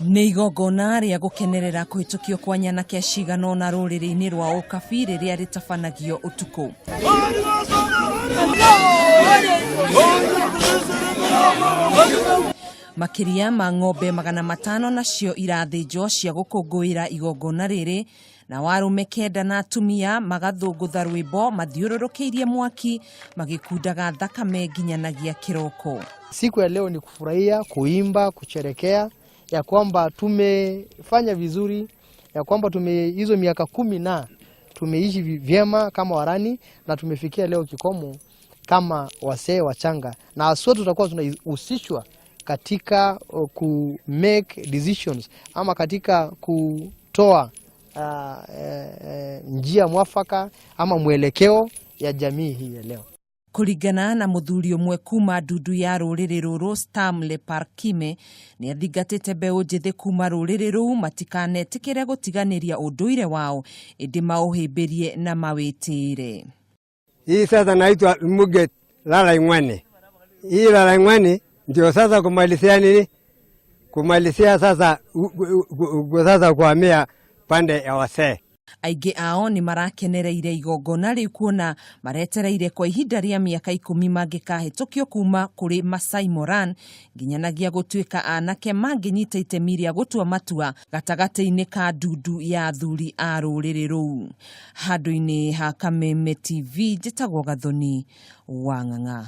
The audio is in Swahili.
Nĩ igongona rĩa gũkenerera kũhĩtũkio kwa nyanake cigana na rũrĩrĩ-inĩ rwa Ũkabi rĩrĩa rĩtabanagio ũtukũ. Makĩria ma ng'ombe 500 nacio irathĩnjwo cia gũkũngũĩra igongona rĩrĩ, na arũme 9 na atumia magathũngũtha rwĩmbo mathiũrũrũkĩirie mwaki magĩkundaga thakame nginyanagia kĩroko. Siku ya leo ni kufurahia, kuimba, kusherekea ya kwamba tumefanya vizuri, ya kwamba hizo miaka 10 na tumeishi vyema kama warani na tumefikia leo kikomo kama wasee wachanga, na sote tutakuwa tunahusishwa katika ku make decisions ama katika kutoa njia mwafaka ama mwelekeo ya jamii hii ya leo. Kũringana na mũthuri ũmwe kuma ndundu ya rũrĩrĩ rũrũ Stamle Parkime, nĩ athingatĩte mbeũ njĩthĩ kuma rũrĩrĩ rũu matikanetĩkĩre gũtiganĩria ũndũire wao, ĩndĩ maũhĩmbĩrie na mawĩtĩĩre. Hii sasa naitwa Muget Lalaing'wani. Hii Lalaing'wani ndio sasa kumalizia nini? Kumalizia sasa kuhamia pande ya wasee. Aingĩ ao nĩ marakenereire igongona rĩu kuona maretereire kwa ihinda rĩa mĩaka 10 mangĩkahĩtũkio kuma kũrĩ Masai Moran nginyanagia gũtuĩka anake mangĩnyita itemi rĩa gũtua matua gatagatĩ-inĩ ka ndundu ya athuri a rũrĩrĩ rũu. Handũ-inĩ ha Kameme TV, njĩtagwo Gathoni wa Ng'ang'a.